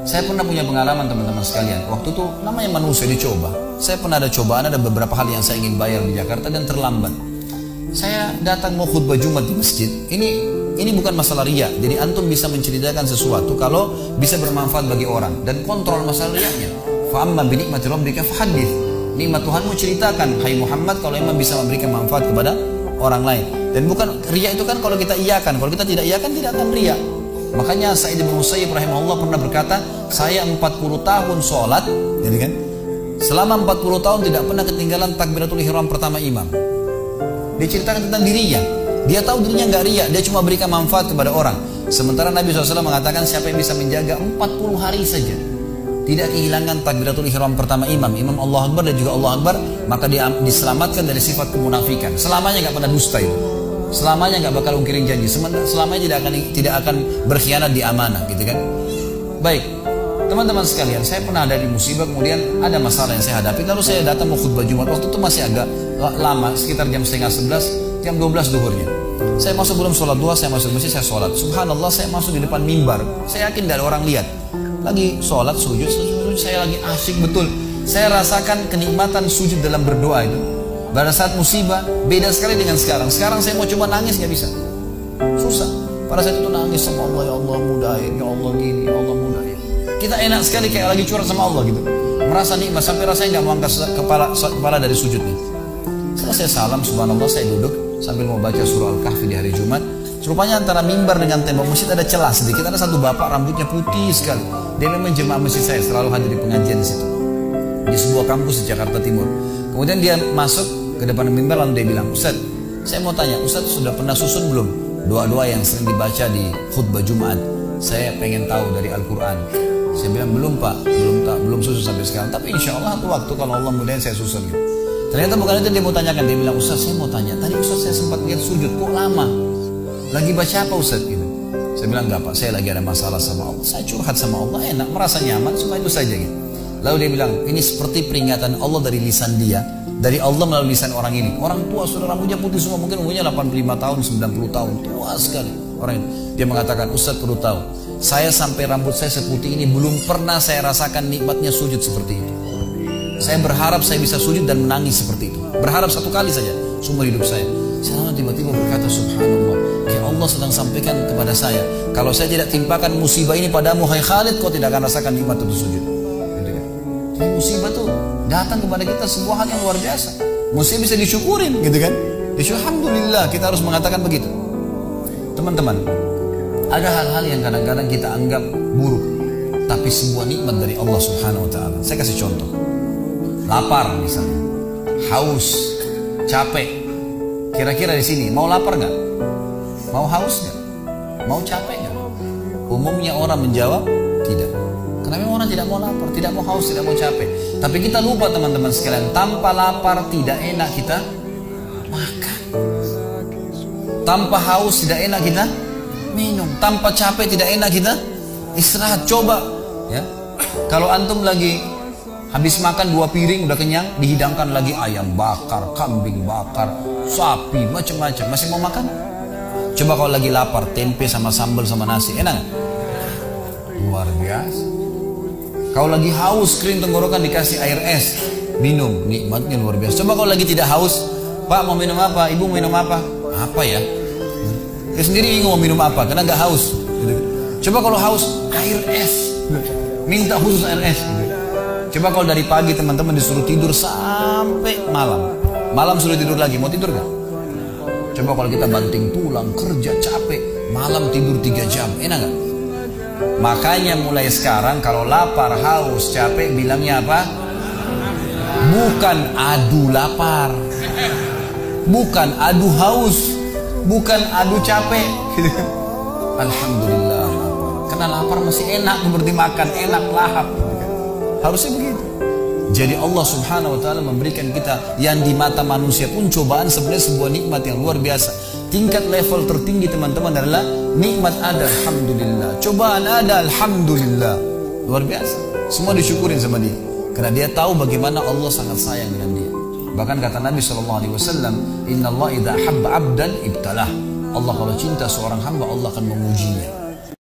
Saya pernah punya pengalaman teman-teman sekalian. Waktu itu namanya manusia dicoba. Saya pernah ada cobaan, ada beberapa hal yang saya ingin bayar di Jakarta dan terlambat. Saya datang mau khutbah Jumat di masjid. Ini bukan masalah riya. Jadi antum bisa menceritakan sesuatu kalau bisa bermanfaat bagi orang dan kontrol masalah riyanya. Fa amma bi nikmati rabbika fahaddits. Nikmat Tuhanmu ceritakan, hai Muhammad, kalau memang bisa memberikan manfaat kepada orang lain. Dan bukan riya itu kan kalau kita iyakan, kalau kita tidak iyakan tidak akan riya. Makanya Sa'id bin Musayyib rahimahullah pernah berkata, saya 40 tahun sholat, jadi kan, selama 40 tahun tidak pernah ketinggalan takbiratul ihram pertama imam. Dia ceritakan tentang dirinya. Dia tahu dirinya nggak riya, dia cuma berikan manfaat kepada orang. Sementara Nabi SAW mengatakan siapa yang bisa menjaga 40 hari saja, tidak kehilangan takbiratul ihram pertama imam, imam Allah Akbar dan juga Allah Akbar, maka dia diselamatkan dari sifat kemunafikan. Selamanya nggak pernah dusta itu. Selamanya nggak bakal ungkirin janji, selamanya tidak akan berkhianat di amanah, gitu kan? Baik, teman-teman sekalian, saya pernah ada di musibah, kemudian ada masalah yang saya hadapi, lalu saya datang mau khutbah Jumat. Waktu itu masih agak lama, sekitar jam setengah 11, jam 12 duhurnya. Saya masuk belum sholat duha, saya masuk masjid, saya sholat. Subhanallah, saya masuk di depan mimbar. Saya yakin tidak ada orang lihat. Lagi sholat, sujud, saya lagi asyik betul. Saya rasakan kenikmatan sujud dalam berdoa itu. Pada saat musibah, beda sekali dengan sekarang. Sekarang saya mau coba nangis, nggak bisa. Susah. Pada saat itu nangis sama Allah, ya Allah mudahin, ya Allah gini, ya Allah mudahin. Kita enak sekali kayak lagi curhat sama Allah gitu. Merasa nikmat, sampai rasanya nggak mau angkat kepala dari sujudnya. Setelah saya salam, subhanallah, saya duduk sambil mau baca surah Al-Kahfi di hari Jumat. Rupanya antara mimbar dengan tembok masjid ada celah sedikit. Ada satu bapak rambutnya putih sekali. Dia memang jemaah masjid saya, selalu hadir di pengajian di situ. Di sebuah kampus di Jakarta Timur. Kemudian dia masuk ke depan mimbar, lalu dia bilang, Ustaz, saya mau tanya, Ustaz sudah pernah susun belum doa-doa yang sering dibaca di khutbah Jumat? Saya pengen tahu dari Al-Quran. Saya bilang, belum Pak, belum susun sampai sekarang. Tapi insya Allah waktu kalau Allah mudahin saya susun gitu. Ternyata bukan itu dia mau tanyakan. Dia bilang, Ustaz saya mau tanya, tadi Ustaz saya sempat lihat sujud, kok lama? Lagi baca apa Ustaz gitu? Saya bilang, enggak Pak, saya lagi ada masalah sama Allah. Saya curhat sama Allah, enak, merasa nyaman, cuma itu saja gitu. Lalu dia bilang, ini seperti peringatan Allah dari lisan dia, dari Allah melalui lisan orang ini. Orang tua sudah rambutnya putih semua, mungkin umurnya 85 tahun, 90 tahun, tua sekali orang ini. Dia mengatakan, Ustaz perlu tahu, saya sampai rambut saya seputih ini belum pernah saya rasakan nikmatnya sujud seperti itu. Saya berharap saya bisa sujud dan menangis seperti itu. Berharap satu kali saja seumur hidup saya. Saya tiba-tiba berkata, subhanallah, kayak Allah sedang sampaikan kepada saya, kalau saya tidak timpakan musibah ini padamu, hai Khalid, kau tidak akan rasakan nikmat itu sujud. Jadi musibah itu datang kepada kita sebuah hal yang luar biasa. Musibah bisa disyukurin, gitu kan? Alhamdulillah, kita harus mengatakan begitu. Teman-teman, ada hal-hal yang kadang-kadang kita anggap buruk, tapi sebuah nikmat dari Allah Subhanahu Wa Taala. Saya kasih contoh. Lapar misalnya, haus, capek. Kira-kira di sini mau lapar nggak? Mau haus nggak? Mau capek nggak? Umumnya orang menjawab tidak. Karena memang orang tidak mau lapar, tidak mau haus, tidak mau capek. Tapi kita lupa teman-teman sekalian, tanpa lapar tidak enak kita makan. Tanpa haus tidak enak kita minum. Tanpa capek tidak enak kita istirahat. Coba ya. Kalau antum lagi habis makan 2 piring udah kenyang, dihidangkan lagi ayam bakar, kambing bakar, sapi, macam-macam. Masih mau makan? Coba kalau lagi lapar, tempe sama sambal sama nasi, enak gak? Luar biasa. Kalau lagi haus, kering tenggorokan, dikasih air es, minum, nikmatnya luar biasa. Coba kalau lagi tidak haus, Pak mau minum apa? Ibu mau minum apa? Apa ya? Dia sendiri bingung mau minum apa, karena gak haus. Coba kalau haus, air es, minta khusus air es. Coba kalau dari pagi teman-teman disuruh tidur sampai malam, malam suruh tidur lagi, mau tidur gak? Coba kalau kita banting tulang, kerja capek, malam tidur 3 jam, enak gak? Makanya mulai sekarang kalau lapar, haus, capek, bilangnya apa? Bukan adu lapar, bukan adu haus, bukan adu capek. Alhamdulillah, karena lapar masih enak seperti makan, enak lahap. Harusnya begitu. Jadi Allah Subhanahu Wa Taala memberikan kita yang di mata manusia pun cobaan sebenarnya sebuah nikmat yang luar biasa. Tingkat level tertinggi teman-teman adalah nikmat ada, alhamdulillah. Cobaan ada, alhamdulillah. Luar biasa. Semua disyukurin sama dia. Karena dia tahu bagaimana Allah sangat sayang dengan dia. Bahkan kata Nabi SAW, Inna Allah idha habba abdan ibtalah. Allah kalau cinta seorang hamba, Allah akan mengujinya.